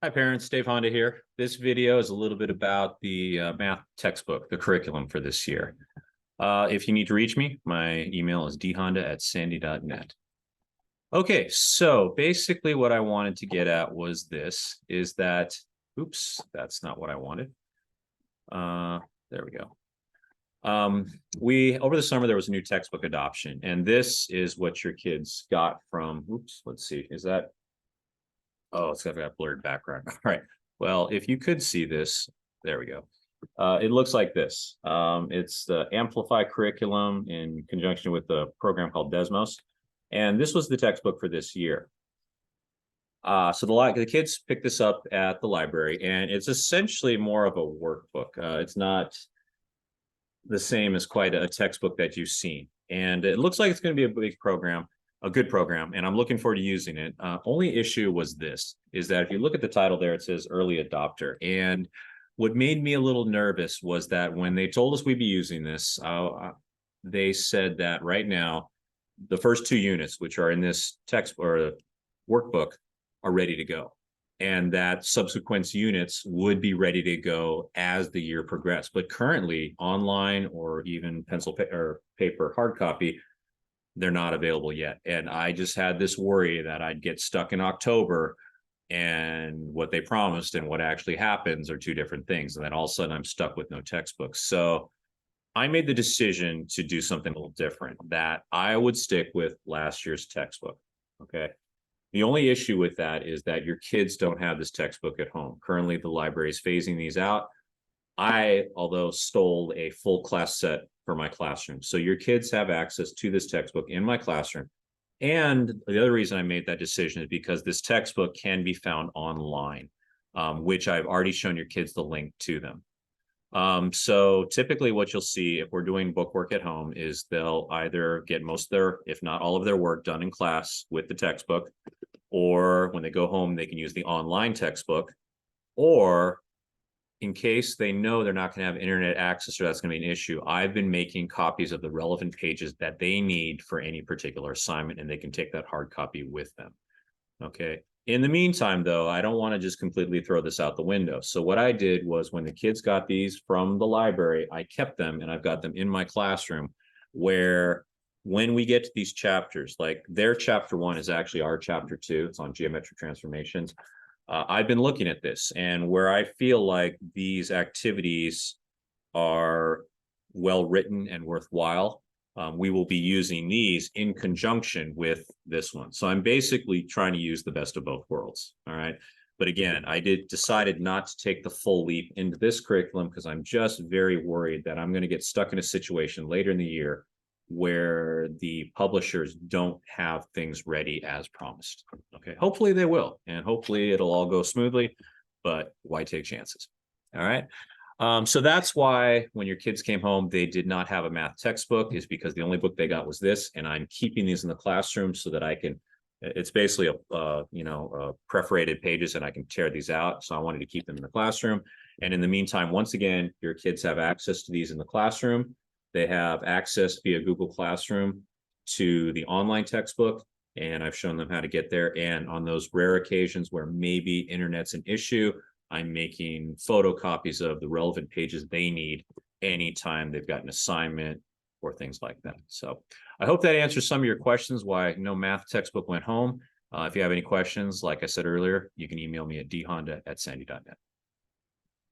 Hi parents, Dave Honda here. This video is a little bit about the math textbook, the curriculum for this year. If you need to reach me, my email is dhonda@sandy.net. Okay, so basically what I wanted to get at was this, is that, oops, that's not what I wanted. There we go. Over the summer, there was a new textbook adoption, and this is what your kids got from, oops, let's see, is that, oh, it's got a blurred background. All right. Well, if you could see this, there we go. It looks like this. It's the Amplify curriculum in conjunction with the program called Desmos. And this was the textbook for this year. So the kids picked this up at the library, and it's essentially more of a workbook. It's not the same as quite a textbook that you've seen. And it looks like it's going to be a big program, a good program, and I'm looking forward to using it. Only issue was this, is that if you look at the title there, it says early adopter. And what made me a little nervous was that when they told us we'd be using this, they said that right now, the first two units, which are in this text or workbook, are ready to go. And that subsequent units would be ready to go as the year progressed. But currently, online or even pencil or paper hard copy, they're not available yet. And I just had this worry that I'd get stuck in October and what they promised and what actually happens are two different things. And then all of a sudden I'm stuck with no textbooks. So I made the decision to do something a little different, that I would stick with last year's textbook. Okay. The only issue with that is that your kids don't have this textbook at home. Currently, the library is phasing these out. Although stole a full class set for my classroom. So your kids have access to this textbook in my classroom. And the other reason I made that decision is because this textbook can be found online, which I've already shown your kids the link to them. So typically what you'll see if we're doing book work at home is they'll either get most of their, if not all of their work done in class with the textbook, or when they go home, they can use the online textbook, or in case they know they're not going to have internet access or that's going to be an issue, I've been making copies of the relevant pages that they need for any particular assignment, and they can take that hard copy with them. Okay. In the meantime, though, I don't want to just completely throw this out the window. So what I did was when the kids got these from the library, I kept them and I've got them in my classroom, where when we get to these chapters, like their chapter 1 is actually our chapter 2. It's on geometric transformations. I've been looking at this, and where I feel like these activities are well written and worthwhile, we will be using these in conjunction with this one. So I'm basically trying to use the best of both worlds. All right. But again, I decided not to take the full leap into this curriculum because I'm just very worried that I'm going to get stuck in a situation later in the year where the publishers don't have things ready as promised. Okay. Hopefully they will, and hopefully it'll all go smoothly, but why take chances? All right. So that's why when your kids came home, they did not have a math textbook, is because the only book they got was this, and I'm keeping these in the classroom so that I can, it's basically perforated pages and I can tear these out. So I wanted to keep them in the classroom. And in the meantime, once again, your kids have access to these in the classroom. They have access via Google Classroom to the online textbook, and I've shown them how to get there. And on those rare occasions where maybe internet's an issue, I'm making photocopies of the relevant pages they need anytime they've got an assignment or things like that. So I hope that answers some of your questions why no math textbook went home. If you have any questions, like I said earlier, you can email me at dhonda@sandy.net.